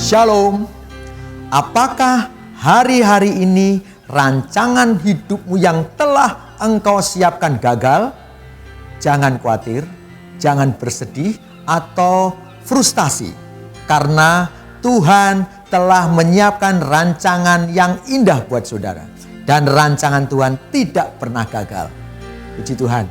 Shalom. Apakah hari-hari ini rancangan hidupmu yang telah engkau siapkan gagal? Jangan khawatir, jangan bersedih atau frustasi. Karena Tuhan telah menyiapkan rancangan yang indah buat saudara. Dan rancangan Tuhan tidak pernah gagal. Puji Tuhan.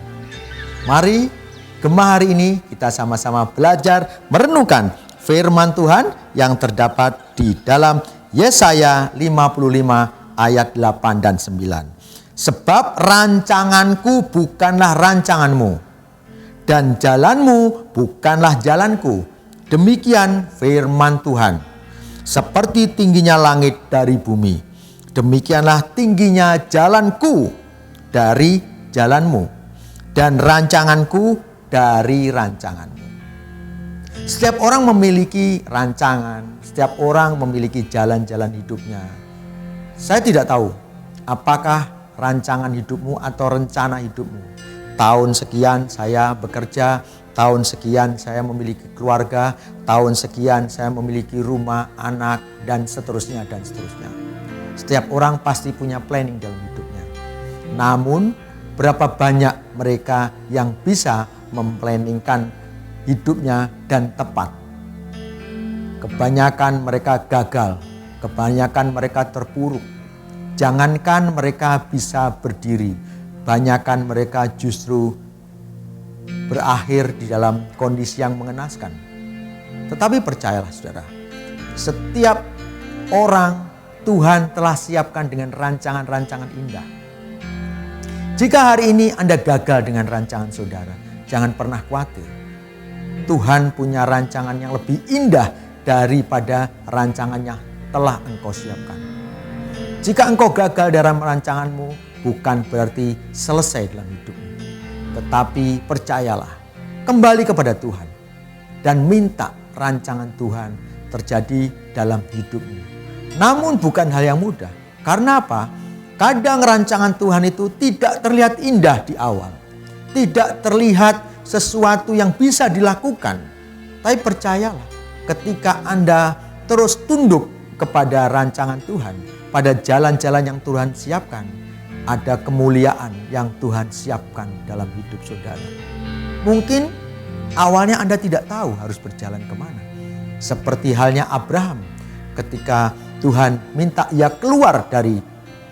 Mari Gema hari ini kita sama-sama belajar merenungkan firman Tuhan yang terdapat di dalam Yesaya 55 ayat 8 dan 9. Sebab rancanganku bukanlah rancanganmu dan jalanmu bukanlah jalanku. Demikian firman Tuhan. Seperti tingginya langit dari bumi, demikianlah tingginya jalanku dari jalanmu dan rancanganku dari rancanganmu. Setiap orang memiliki rancangan, setiap orang memiliki jalan-jalan hidupnya. Saya tidak tahu apakah rancangan hidupmu atau rencana hidupmu. Tahun sekian saya bekerja, tahun sekian saya memiliki keluarga, tahun sekian saya memiliki rumah, anak, dan seterusnya dan seterusnya. Setiap orang pasti punya planning dalam hidupnya. Namun berapa banyak mereka yang bisa memplanningkan hidupnya dan tepat? Kebanyakan mereka gagal, kebanyakan mereka terpuruk. Jangankan mereka bisa berdiri, banyakkan mereka justru berakhir di dalam kondisi yang mengenaskan. Tetapi percayalah saudara, setiap orang Tuhan telah siapkan dengan rancangan-rancangan indah. Jika hari ini Anda gagal dengan rancangan saudara, jangan pernah khawatir. Tuhan punya rancangan yang lebih indah daripada rancangan yang telah engkau siapkan. Jika engkau gagal dalam rancanganmu, bukan berarti selesai dalam hidupmu. Tetapi percayalah, kembali kepada Tuhan dan minta rancangan Tuhan terjadi dalam hidupmu. Namun bukan hal yang mudah. Karena apa? Kadang rancangan Tuhan itu tidak terlihat indah di awal. Tidak terlihat sesuatu yang bisa dilakukan. Tapi percayalah, ketika Anda terus tunduk kepada rancangan Tuhan, pada jalan-jalan yang Tuhan siapkan, ada kemuliaan yang Tuhan siapkan dalam hidup saudara. Mungkin awalnya Anda tidak tahu harus berjalan kemana. Seperti halnya Abraham ketika Tuhan minta ia keluar dari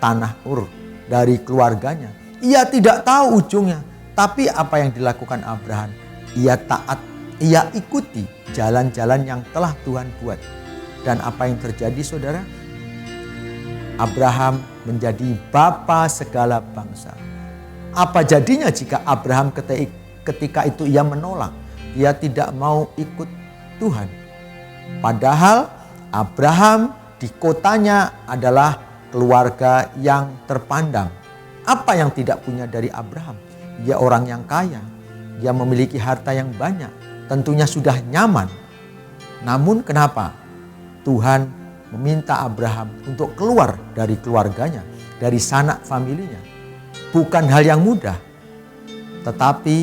tanah Ur, dari keluarganya. Ia tidak tahu ujungnya. Tapi apa yang dilakukan Abraham? Ia taat, ia ikuti jalan-jalan yang telah Tuhan buat. Dan apa yang terjadi saudara? Abraham menjadi bapa segala bangsa. Apa jadinya jika Abraham ketika itu ia menolak? Ia tidak mau ikut Tuhan. Padahal Abraham di kotanya adalah keluarga yang terpandang. Apa yang tidak punya dari Abraham? Dia orang yang kaya. Dia memiliki harta yang banyak. Tentunya sudah nyaman. Namun kenapa Tuhan meminta Abraham untuk keluar dari keluarganya, dari sanak familinya? Bukan hal yang mudah. Tetapi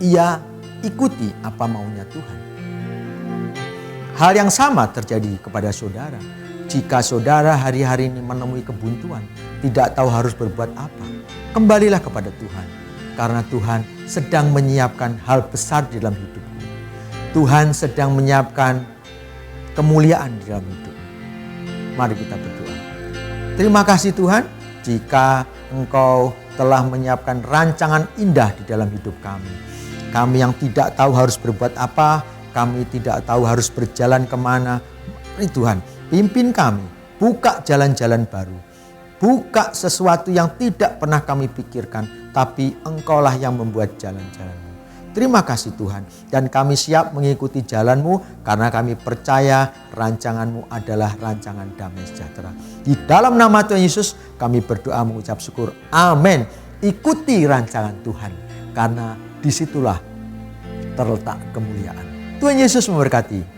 ia ikuti apa maunya Tuhan. Hal yang sama terjadi kepada saudara. Jika saudara hari-hari ini menemui kebuntuan, tidak tahu harus berbuat apa, kembalilah kepada Tuhan. Karena Tuhan sedang menyiapkan hal besar di dalam hidupmu. Tuhan sedang menyiapkan kemuliaan di dalam hidupmu. Mari kita berdoa. Terima kasih Tuhan, jika Engkau telah menyiapkan rancangan indah di dalam hidup kami. Kami yang tidak tahu harus berbuat apa, kami tidak tahu harus berjalan kemana. Mari Tuhan, pimpin kami, buka jalan-jalan baru. Buka sesuatu yang tidak pernah kami pikirkan, tapi Engkaulah yang membuat jalan-jalan-Mu. Terima kasih Tuhan, dan kami siap mengikuti jalan-Mu karena kami percaya rancangan-Mu adalah rancangan damai sejahtera. Di dalam nama Tuhan Yesus kami berdoa mengucap syukur. Amin. Ikuti rancangan Tuhan, karena disitulah terletak kemuliaan. Tuhan Yesus memberkati.